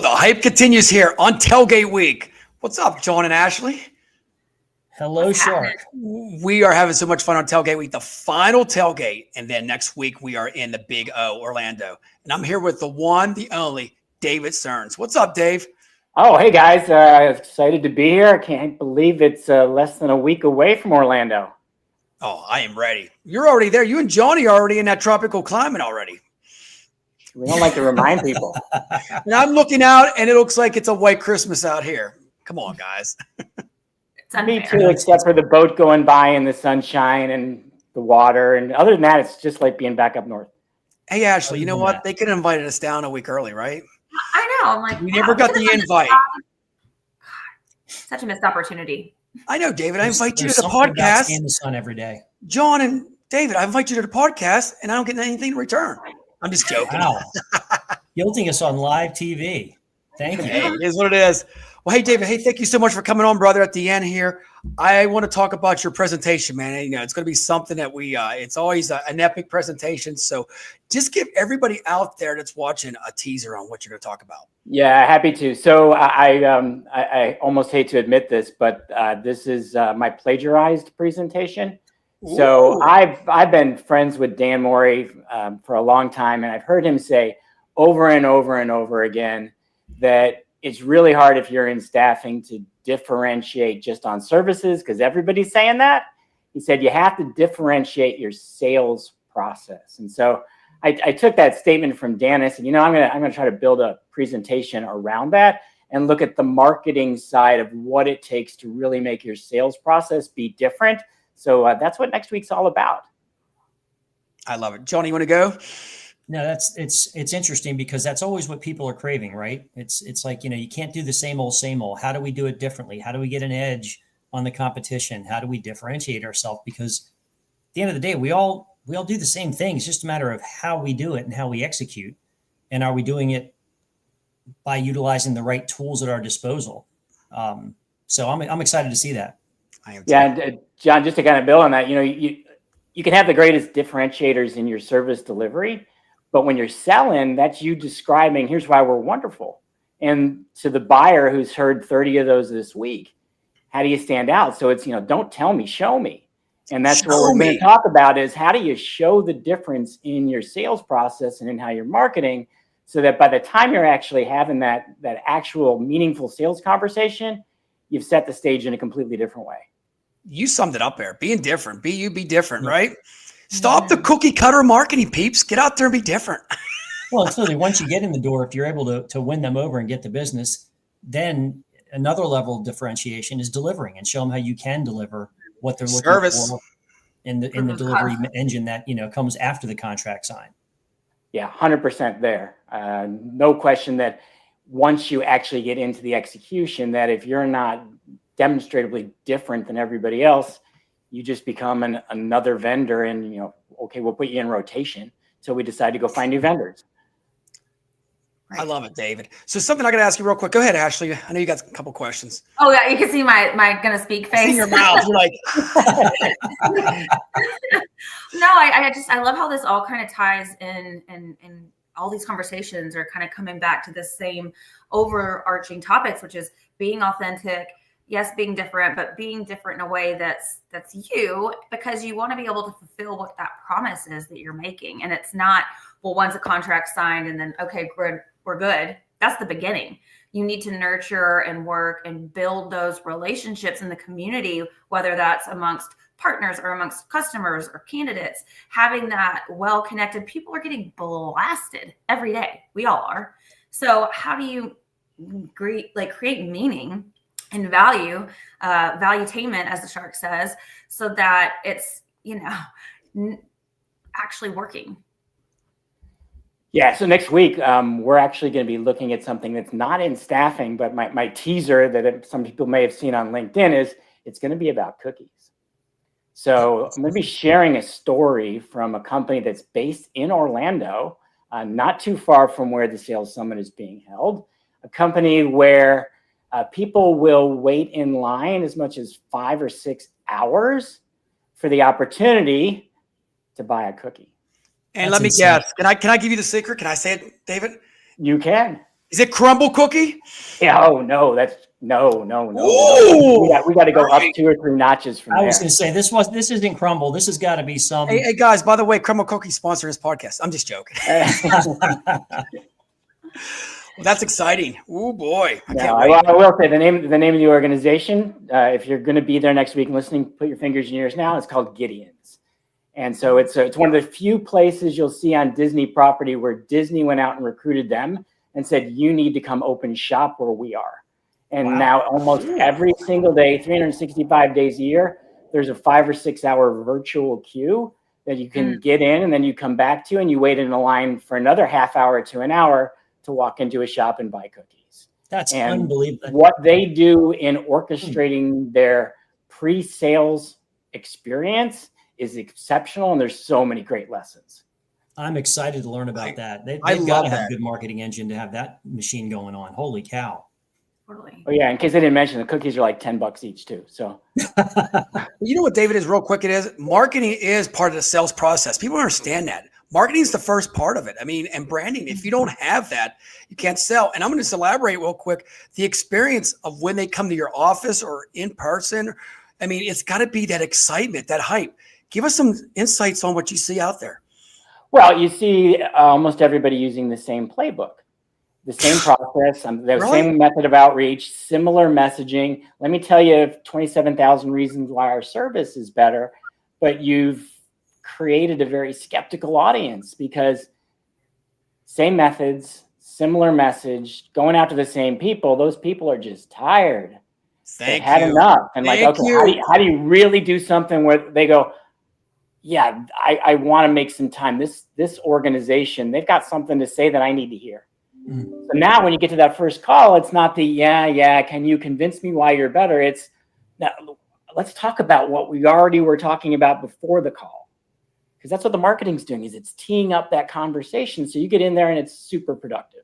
the hype continues here on Tailgate Week. What's up, John and Ashley? Hello, Shark. We are having so much fun on Tailgate Week, the final tailgate. And then next week, we are in the Big O, Orlando. And I'm here with the one, the only, David Searns. What's up, Dave? Oh, hey, guys. Excited to be here. I can't believe it's less than a week away from Orlando. Oh, I am ready. You're already there. You and Johnny are already in that tropical climate already. We don't like to remind people. And I'm looking out, and it looks like it's a white Christmas out here. Come on, guys. Me too, except for the boat going by in the sunshine and the water. And other than that, it's just like being back up north. Hey, Ashley, you know what? They could have invited us down a week early, right? I know. I'm like, we never got the invite. Such a missed opportunity. I know, David. I invite you to the podcast. In the sun every day. John and David, I invite you to the podcast, and I don't get anything in return. I'm just joking. Wow. Guilting us on live TV. Thank you. Hey, it is what it is. Well, hey, David. Hey, thank you so much for coming on, brother. At the end here, I want to talk about your presentation, man. You know, it's going to be something that it's always an epic presentation. So just give everybody out there that's watching a teaser on what you're going to talk about. Yeah, happy to. So I almost hate to admit this, but this is my plagiarized presentation. So I've been friends with Dan Morey for a long time, and I've heard him say over and over and over again that it's really hard if you're in staffing to differentiate just on services because everybody's saying that. He said you have to differentiate your sales process. And so I took that statement from Dan and I said, you know, I'm gonna try to build a presentation around that and look at the marketing side of what it takes to really make your sales process be different. So that's what next week's all about. I love it. Johnny, you want to go? No, it's interesting because that's always what people are craving, right? It's like, you know, you can't do the same old. How do we do it differently? How do we get an edge on the competition? How do we differentiate ourselves? Because at the end of the day, we all do the same thing. It's just a matter of how we do it and how we execute. And are we doing it by utilizing the right tools at our disposal? So I'm excited to see that. Yeah, and John, just to kind of build on that, you know, you can have the greatest differentiators in your service delivery, but when you're selling, that's you describing, here's why we're wonderful. And to the buyer who's heard 30 of those this week, how do you stand out? So it's, you know, don't tell me, show me. And that's what we're going to talk about is how do you show the difference in your sales process and in how you're marketing so that by the time you're actually having that actual meaningful sales conversation, you've set the stage in a completely different way. You summed it up there. Being different. Be you, be different, right? Stop the cookie cutter marketing, peeps. Get out there and be different. Well, it's literally once you get in the door, if you're able to win them over and get the business, then another level of differentiation is delivering and show them how you can deliver what they're looking for in the delivery engine that, you know, comes after the contract sign. Yeah, 100% there. No question that once you actually get into the execution, that if you're not demonstrably different than everybody else, you just become another vendor and, you know, okay, we'll put you in rotation. So we decide to go find new vendors. Right. I love it, David. So something I got to ask you real quick. Go ahead, Ashley. I know you got a couple questions. Oh yeah, you can see my gonna speak face. In your mouth, you're like. No, I love how this all kind of ties in, and all these conversations are kind of coming back to the same overarching topics, which is being authentic. Yes, being different, but being different in a way that's you, because you want to be able to fulfill what that promise is that you're making. And it's not, well, once a contract's signed and then, okay, we're good. That's the beginning. You need to nurture and work and build those relationships in the community, whether that's amongst partners or amongst customers or candidates. Having that well-connected, people are getting blasted every day. We all are. So how do you create meaning and valuetainment, as the Shark says, so that it's, you know, actually working? Yeah, so next week, we're actually going to be looking at something that's not in staffing, but my teaser that some people may have seen on LinkedIn is it's going to be about cookies. So I'm going to be sharing a story from a company that's based in Orlando, not too far from where the Sales Summit is being held, a company where people will wait in line as much as 5 or 6 hours for the opportunity to buy a cookie. And let me guess. Can I give you the secret? Can I say it, David? You can. Is it crumble cookie? Yeah, oh no, that's no. Ooh, We got to go up right. 2 or 3 notches from I was there. going to say this isn't crumble. This has got to be some. Hey, guys, by the way, Crumble Cookie sponsor this podcast. I'm just joking. Well, that's exciting. Oh boy. I will say the name of the organization, if you're going to be there next week and listening, put your fingers in your ears now. It's called Gideon's. And so it's one of the few places you'll see on Disney property where Disney went out and recruited them and said, you need to come open shop where we are. And now almost every single day, 365 days a year, there's a 5 or 6 hour virtual queue that you can get in, and then you come back to, and you wait in a line for another half hour to an hour to walk into a shop and buy cookies. That's unbelievable. What they do in orchestrating their pre-sales experience is exceptional, and there's so many great lessons. I'm excited to learn about that. They've got to have a good marketing engine to have that machine going on. Holy cow. Totally. Oh yeah, in case I didn't mention, the cookies are like $10 each too. So you know what, David, is real quick? It is marketing is part of the sales process. People understand that. Marketing is the first part of it. I mean, and branding, if you don't have that, you can't sell. And I'm going to just elaborate real quick. The experience of when they come to your office or in person, I mean, it's got to be that excitement, that hype. Give us some insights on what you see out there. Well, you see almost everybody using the same playbook, the same process, the same method of outreach, similar messaging. Let me tell you 27,000 reasons why our service is better, but you've created a very skeptical audience because same methods, similar message, going after the same people. Those people are just tired. They've had enough. And how do you really do something where they go, yeah, I want to make some time. This organization, they've got something to say that I need to hear. So now when you get to that first call, it's not the, can you convince me why you're better? It's, now, let's talk about what we already were talking about before the call. Because that's what the marketing's doing, is it's teeing up that conversation. So you get in there and it's super productive.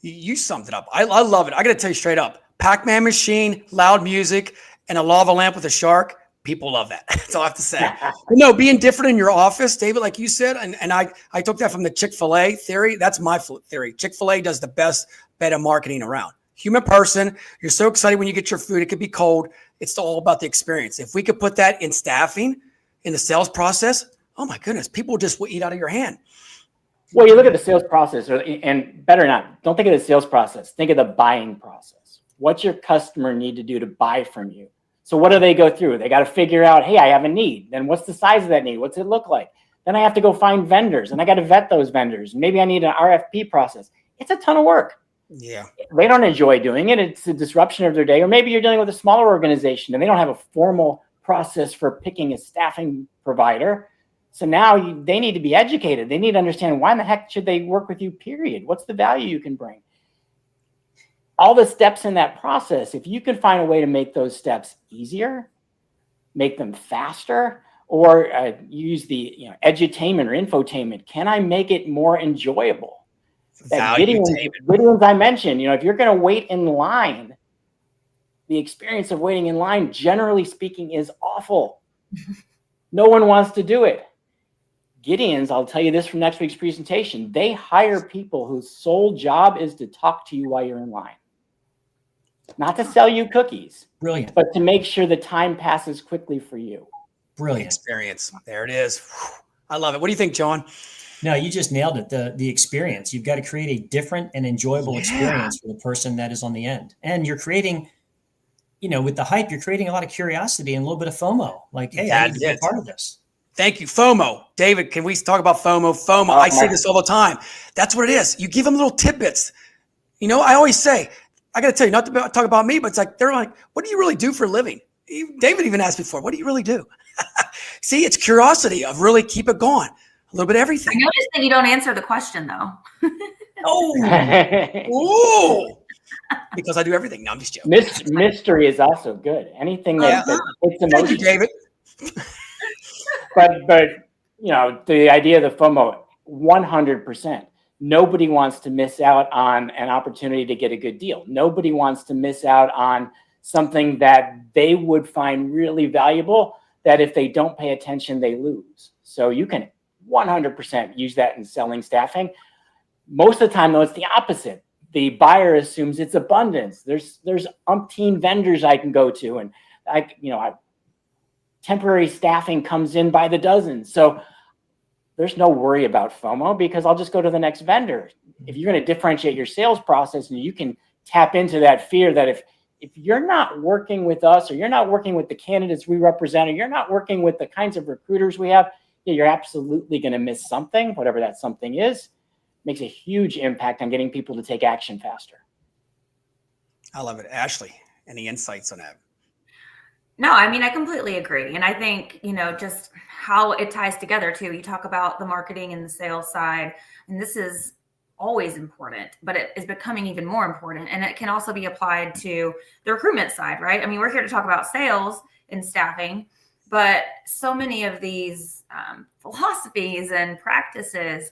You summed it up. I love it. I got to tell you straight up, Pac-Man machine, loud music, and a lava lamp with a shark. People love that. That's all I have to say. No, being different in your office, David, like you said, and I took that from the Chick-fil-A theory. That's my theory. Chick-fil-A does the best beta marketing around. Human person, you're so excited when you get your food. It could be cold. It's all about the experience. If we could put that in staffing, in the sales process, oh my goodness, people just will eat out of your hand. Well, you look at the sales process, and better not, don't think of the sales process. Think of the buying process. What's your customer need to do to buy from you? So what do they go through? They got to figure out, hey, I have a need. Then what's the size of that need? What's it look like? Then I have to go find vendors, and I got to vet those vendors. Maybe I need an RFP process. It's a ton of work. Yeah. They don't enjoy doing it. It's a disruption of their day. Or maybe you're dealing with a smaller organization and they don't have a formal process for picking a staffing provider. So now they need to be educated. They need to understand, why in the heck should they work with you, period? What's the value you can bring? All the steps in that process, if you can find a way to make those steps easier, make them faster, or use the edutainment or infotainment, can I make it more enjoyable? That Gideon's I mentioned, if you're going to wait in line, the experience of waiting in line, generally speaking, is awful. No one wants to do it. Gideon's, I'll tell you this from next week's presentation, they hire people whose sole job is to talk to you while you're in line. Not to sell you cookies. Brilliant. But to make sure the time passes quickly for you. Brilliant. Experience. There it is. I love it. What do you think, John? No, you just nailed it. The experience. You've got to create a different and enjoyable experience for the person that is on the end. And you're creating, with the hype, you're creating a lot of curiosity and a little bit of FOMO. Like, hey, I need to be a part of this. Thank you. FOMO. David, can we talk about FOMO? FOMO. I say this all the time. That's what it is. You give them little tidbits. I always say, I got to tell you, not to talk about me, but it's like, they're like, what do you really do for a living? David even asked before, what do you really do? See, it's curiosity of really keep it going. A little bit of everything. I noticed that you don't answer the question, though. Oh, because I do everything. No, I'm just joking. Mystery is also good. Anything that it's emotion. Thank you, David. But the idea of the FOMO, 100%. Nobody wants to miss out on an opportunity to get a good deal. Nobody wants to miss out on something that they would find really valuable, that if they don't pay attention, they lose. So you can 100% use that in selling staffing. Most of the time, though, it's the opposite. the buyer assumes it's abundance. There's umpteen vendors I can go to, and temporary staffing comes in by the dozen. So there's no worry about FOMO because I'll just go to the next vendor. If you're going to differentiate your sales process, and you can tap into that fear that if you're not working with us, or you're not working with the candidates we represent, or you're not working with the kinds of recruiters we have, you're absolutely going to miss something, whatever that something is. Makes a huge impact on getting people to take action faster. I love it. Ashley, any insights on that? No, I mean, I completely agree. And I think, just how it ties together too. You talk about the marketing and the sales side, and this is always important, but it is becoming even more important. And it can also be applied to the recruitment side, right? I mean, we're here to talk about sales and staffing, but so many of these philosophies and practices,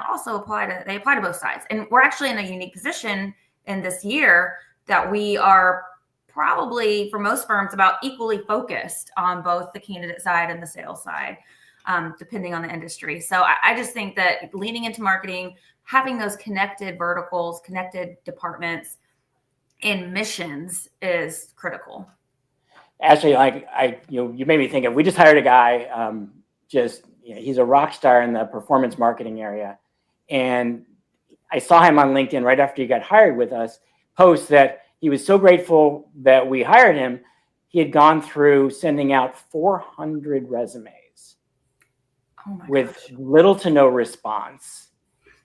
also apply to both sides. And we're actually in a unique position in this year that we are probably, for most firms, about equally focused on both the candidate side and the sales side, depending on the industry. So I just think that leaning into marketing, having those connected verticals, connected departments and missions is critical. Actually, you made me think of, we just hired a guy, he's a rock star in the performance marketing area. And I saw him on LinkedIn right after he got hired with us, post that he was so grateful that we hired him. He had gone through sending out 400 resumes with little to no response.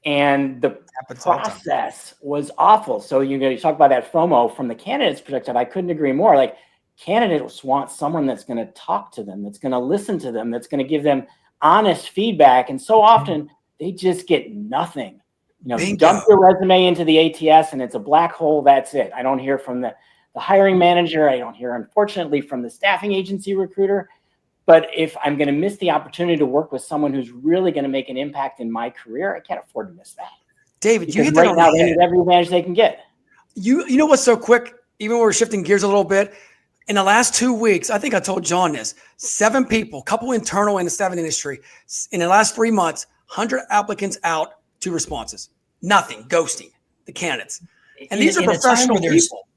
And the process was awful. So, you talk about that FOMO from the candidate's perspective. I couldn't agree more. Like, candidates want someone that's going to talk to them, that's going to listen to them, that's going to give them honest feedback. And so often they just get nothing. You dump your resume into the ATS and it's a black hole. That's it. I don't hear from the hiring manager. I don't hear, unfortunately, from the staffing agency recruiter. But if I'm going to miss the opportunity to work with someone who's really going to make an impact in my career, I can't afford to miss that. David, because you hit that on the head. They need every advantage they can get. You know what's so quick? Even when we're shifting gears a little bit, in the last 2 weeks, I think I told John this, 7 people, couple internal in the staffing industry, in the last 3 months, 100 applicants out, 2 responses. Nothing, ghosting the candidates. And these are professional people.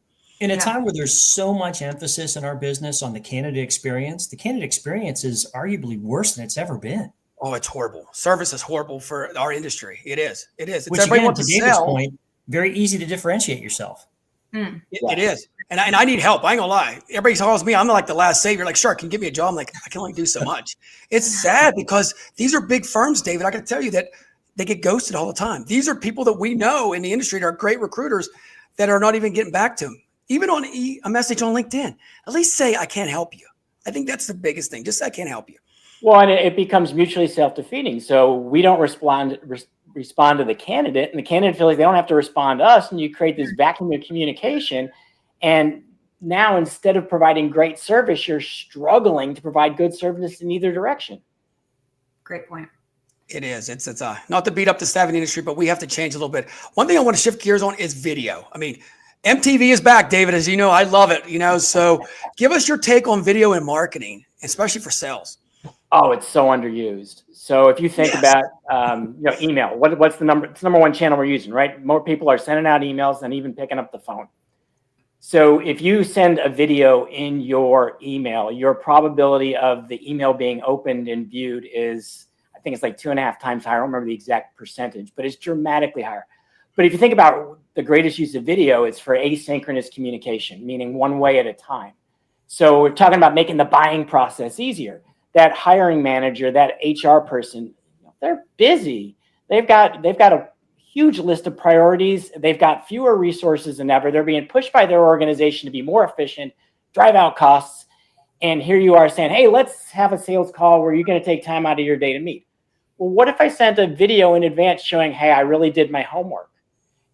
In a time where there's so much emphasis in our business on the candidate experience, the candidate experience is arguably worse than it's ever been. Oh, it's horrible. Service is horrible for our industry. It is. It is. It's which, again, to David's point, very easy to differentiate yourself. It is. And I need help. I ain't gonna lie. Everybody calls me. I'm like the last savior. Like, sure, can you give me a job? I'm like, I can only do so much. It's sad because these are big firms, David. I got to tell you that they get ghosted all the time. These are people that we know in the industry that are great recruiters that are not even getting back to them. Even on a message on LinkedIn, at least say, I can't help you. I think that's the biggest thing. Just say, I can't help you. Well, and it becomes mutually self-defeating. So we don't respond to the candidate, and the candidate feels like they don't have to respond to us, and you create this vacuum of communication. And now, instead of providing great service, you're struggling to provide good service in either direction. Great point. It is. It's not to beat up the staffing industry, but we have to change a little bit. One thing I want to shift gears on is video. I mean, MTV is back, David, as you know. I love it. So give us your take on video and marketing, especially for sales. Oh, it's so underused. So if you think about, email, what's the number? It's the number one channel we're using, right? More people are sending out emails than even picking up the phone. So if you send a video in your email, your probability of the email being opened and viewed is, I think it's like 2.5 times higher. I don't remember the exact percentage, but it's dramatically higher. But if you think about the greatest use of video, it's for asynchronous communication, meaning one way at a time. So we're talking about making the buying process easier. That hiring manager, that HR person, they're busy. They've got a huge list of priorities. They've got fewer resources than ever. They're being pushed by their organization to be more efficient, drive out costs. And here you are saying, hey, let's have a sales call where you're going to take time out of your day to meet. Well, what if I sent a video in advance showing, hey, I really did my homework.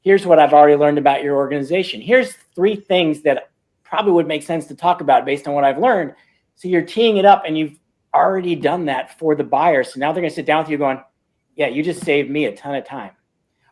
Here's what I've already learned about your organization. Here's 3 things that probably would make sense to talk about based on what I've learned. So you're teeing it up and you've already done that for the buyer. So now they're going to sit down with you going, yeah, you just saved me a ton of time.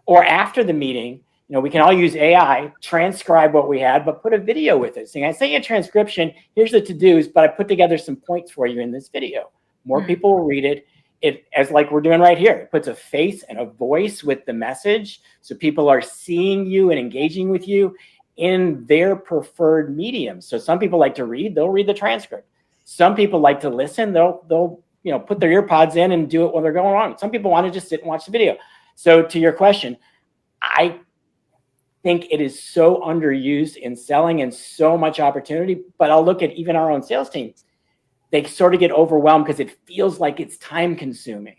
Or after the meeting, we can all use AI, transcribe what we had, but put a video with it. Saying, I sent you a transcription, here's the to-dos, but I put together some points for you in this video. More people will read it, it, as like we're doing right here, it puts a face and a voice with the message. So people are seeing you and engaging with you in their preferred medium. So some people like to read, they'll read the transcript. Some people like to listen, they'll put their ear pods in and do it while they're going on. Some people want to just sit and watch the video. So to your question, I think it is so underused in selling and so much opportunity, but I'll look at even our own sales team. They sort of get overwhelmed because it feels like it's time consuming,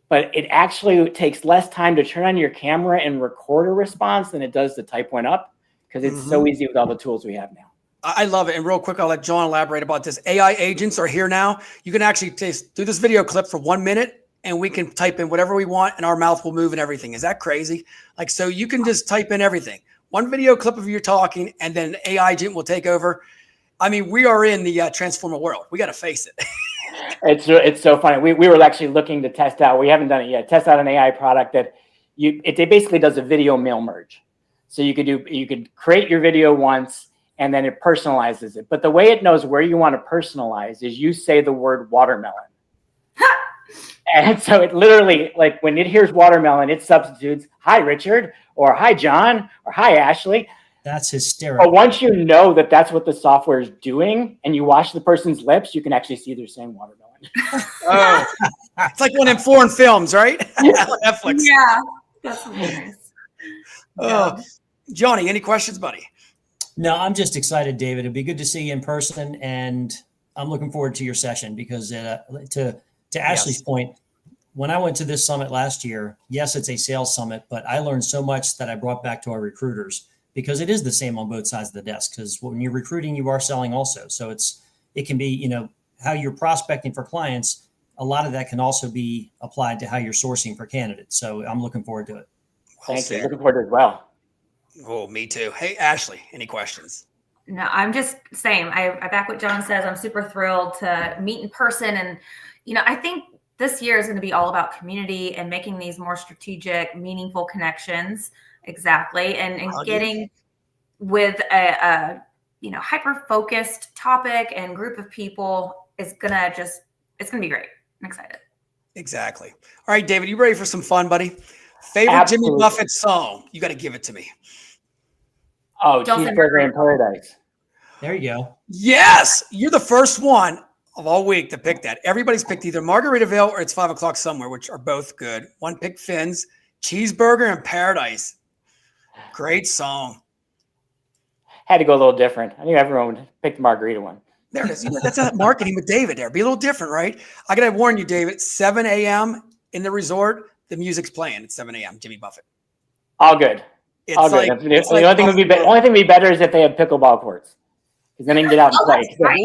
but it actually takes less time to turn on your camera and record a response than it does to type one up, because it's so easy with all the tools we have now. I love it. And real quick, I'll let John elaborate about this. AI agents are here now. You can actually do this video clip for 1 minute and we can type in whatever we want and our mouth will move and everything. Is that crazy? Like, so you can just type in everything. One video clip of you talking and then an AI agent will take over. I mean, we are in the transformer world. We got to face it. It's so funny. We were actually looking to test out, we haven't done it yet, test out an AI product that it basically does a video mail merge. So you could create your video once and then it personalizes it. But the way it knows where you want to personalize is you say the word watermelon. And so it literally, like when it hears watermelon, it substitutes, hi, Richard, or hi, John, or hi, Ashley. That's hysterical. But once you know that that's what the software is doing and you watch the person's lips, you can actually see they're saying watermelon. Oh, it's like one in foreign films, right? Netflix. Yeah, that's hilarious. Oh, Johnny, any questions, buddy? No, I'm just excited, David. It'd be good to see you in person, and I'm looking forward to your session because to Ashley's point, when I went to this summit last year, yes, it's a sales summit, but I learned so much that I brought back to our recruiters, because it is the same on both sides of the desk. Because when you're recruiting, you are selling also. So it can be, how you're prospecting for clients. A lot of that can also be applied to how you're sourcing for candidates. So I'm looking forward to it. Thank you. Looking forward to it as well. Oh, me too. Hey, Ashley, any questions? No, I'm just same. I back what John says. I'm super thrilled to meet in person. And, I think this year is going to be all about community and making these more strategic, meaningful connections. Exactly. And getting with a hyper-focused topic and group of people is going to it's going to be great. I'm excited. Exactly. All right, David, you ready for some fun, buddy? Favorite Absolutely. Jimmy Buffett song? You got to give it to me. Oh, Cheeseburger in Paradise. There you go. Yes. You're the first one of all week to pick that. Everybody's picked either Margaritaville or It's 5 O'Clock Somewhere, which are both good. One picked Finn's, Cheeseburger in Paradise. Great song. Had to go a little different. I think everyone picked the margarita one. There it is. That's a marketing with David there. Be a little different, right? I got to warn you, David, 7 a.m. in the resort, the music's playing at 7 a.m. Jimmy Buffett. All good. It's all good. The only thing would be better is if they had pickleball courts, because then they can get out and play. Right.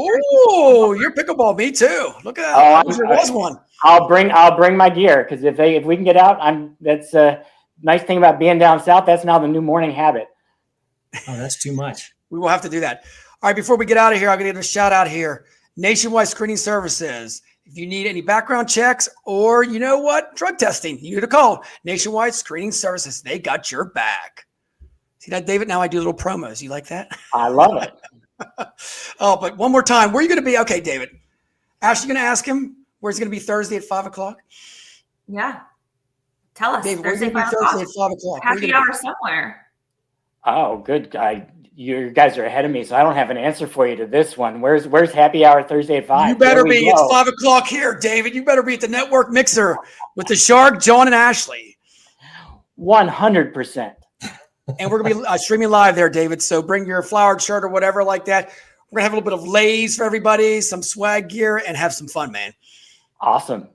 Oh, you're pickleball. Me too. Look at that. I wish there was one. I'll bring my gear, because if we can get out, that's a nice thing about being down south. That's now the new morning habit. Oh, that's too much. We will have to do that. All right, before we get out of here, I'm going to give a shout out here. Nationwide Screening Services. If you need any background checks or, drug testing, you need to call Nationwide Screening Services. They got your back. See that, David? Now I do little promos. You like that? I love it. Oh, but one more time. Where are you going to be? Okay, David. Ash, you going to ask him where it's going to be Thursday at 5 o'clock? Yeah. Tell us. David, Thursday, where's it Thursday at 5 o'clock? Happy hour somewhere. Oh, good. You guys are ahead of me, so I don't have an answer for you to this one. Where's happy hour Thursday at 5? You better be. It's 5 o'clock here, David. You better be at the Network Mixer with the Shark, John, and Ashley. 100%. And we're going to be streaming live there, David. So bring your flowered shirt or whatever like that. We're going to have a little bit of Lay's for everybody, some swag gear, and have some fun, man. Awesome.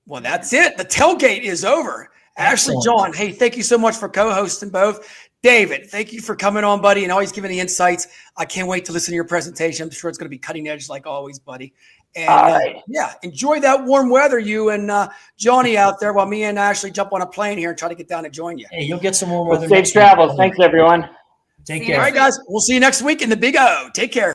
Well, that's it. The tailgate is over. Ashley, John, hey, thank you so much for co-hosting both. David, thank you for coming on, buddy, and always giving the insights. I can't wait to listen to your presentation. I'm sure it's going to be cutting edge like always, buddy. And right. Enjoy that warm weather, you and Johnny out there, while me and Ashley jump on a plane here and try to get down and join you. Hey, you'll get some warm weather. Safe travels. Thanks, everyone. Take care. All right, guys. We'll see you next week in the Big O. Take care.